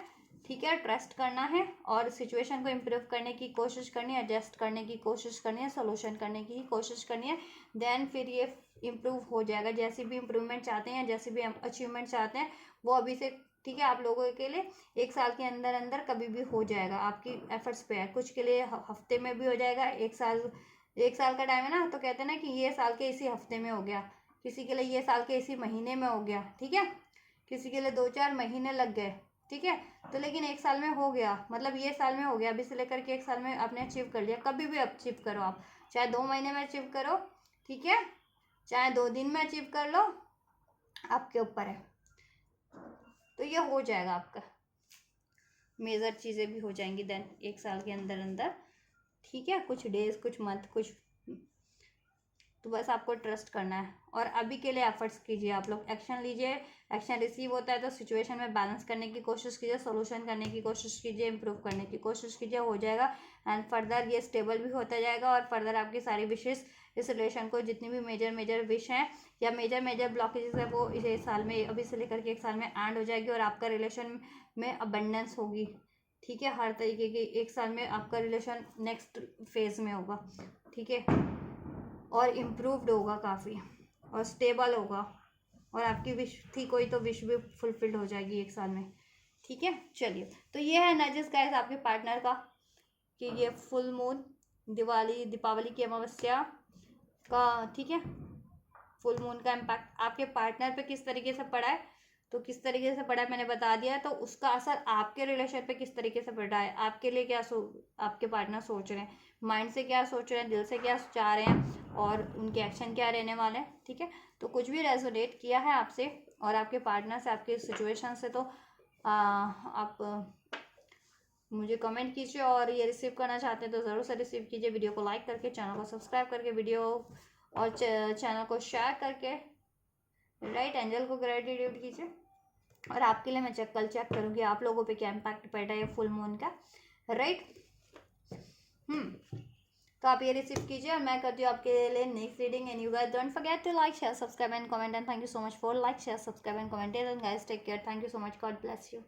ठीक है, ट्रस्ट करना है, और सिचुएशन को इम्प्रूव करने की कोशिश करनी है, एडजस्ट करने की कोशिश करनी है, सोल्यूशन करने की कोशिश करनी है। देन फिर ये इम्प्रूव हो जाएगा। जैसी भी इम्प्रूवमेंट चाहते हैं, जैसी भी अचीवमेंट चाहते हैं, वो अभी से, ठीक है, आप लोगों के लिए एक साल के अंदर अंदर कभी भी हो जाएगा, आपकी एफर्ट्स पे है। कुछ के लिए हफ्ते में भी हो जाएगा, एक साल का टाइम है ना, तो कहते हैं ना कि ये साल के इसी हफ्ते में हो गया, किसी के लिए ये साल के इसी महीने में हो गया। ठीक है, किसी के लिए 2-4 महीने लग गए। ठीक है, तो लेकिन एक साल में हो गया, मतलब ये साल में हो गया, अभी से लेकर के एक साल में आपने अचीव कर लिया। कभी भी अचीव करो आप, चाहे 2 महीने में अचीव करो, ठीक है, चाहे 2 दिन में अचीव कर लो, आपके ऊपर है। तो ये हो जाएगा आपका, मेजर चीज़ें भी हो जाएंगी देन एक साल के अंदर अंदर। ठीक है, कुछ डेज, कुछ मंथ, कुछ, तो बस आपको ट्रस्ट करना है, और अभी के लिए एफर्ट्स कीजिए, आप लोग एक्शन लीजिए। एक्शन रिसीव होता है तो सिचुएशन में बैलेंस करने की कोशिश कीजिए, सोल्यूशन करने की कोशिश कीजिए, इंप्रूव करने की कोशिश कीजिए, हो जाएगा। एंड फर्दर ये स्टेबल भी होता जाएगा, और फर्दर आपकी सारी विशेष इस रिलेशन को जितनी भी मेजर विश हैं या मेजर ब्लॉकेजेस है वो इस साल में, अभी से लेकर के 1 साल में एंड हो जाएगी और आपका रिलेशन में अबंडेंस होगी। ठीक है, हर तरीके की 1 साल में आपका रिलेशन नेक्स्ट फेज में होगा। ठीक है, और इम्प्रूव्ड होगा काफ़ी और स्टेबल होगा और आपकी विश थी कोई तो विश भी फुलफिल्ड हो जाएगी 1 साल में। ठीक है, चलिए तो ये है एनर्जीज गाइस आपके पार्टनर का कि ये फुल मून, दीपावली की अमावस्या का, ठीक है, फुल मून का इम्पैक्ट आपके पार्टनर पे किस तरीके से पड़ा है, तो किस तरीके से पड़ा है मैंने बता दिया। तो उसका असर आपके रिलेशन पे किस तरीके से पड़ रहा है, आपके लिए क्या आपके पार्टनर सोच रहे हैं, माइंड से क्या सोच रहे हैं, दिल से क्या चाह रहे हैं और उनके एक्शन क्या रहने वाले हैं। ठीक है, तो कुछ भी रेजोनेट किया है आपसे और आपके पार्टनर से, आपके सिचुएशन से, तो आप मुझे कमेंट कीजिए और ये रिसीव करना चाहते हैं तो ज़रूर से रिसीव कीजिए। वीडियो को लाइक करके, चैनल को सब्सक्राइब करके, वीडियो और चैनल को शेयर करके, राइट, एंजल को ग्रेटिट्यूड कीजिए। और आपके लिए मैं कल चेक करूँगी आप लोगों पे क्या इम्पैक्ट पड़ रहा है फुल मून का, राइट। तो आप ये रिसीव कीजिए और मैं करती हूँ आपके लिए next reading. And you guys don't forget to like, share, subscribe and comment. And thank you so much for like, share, subscribe and comment. And guys take care, thank you so much, God bless you.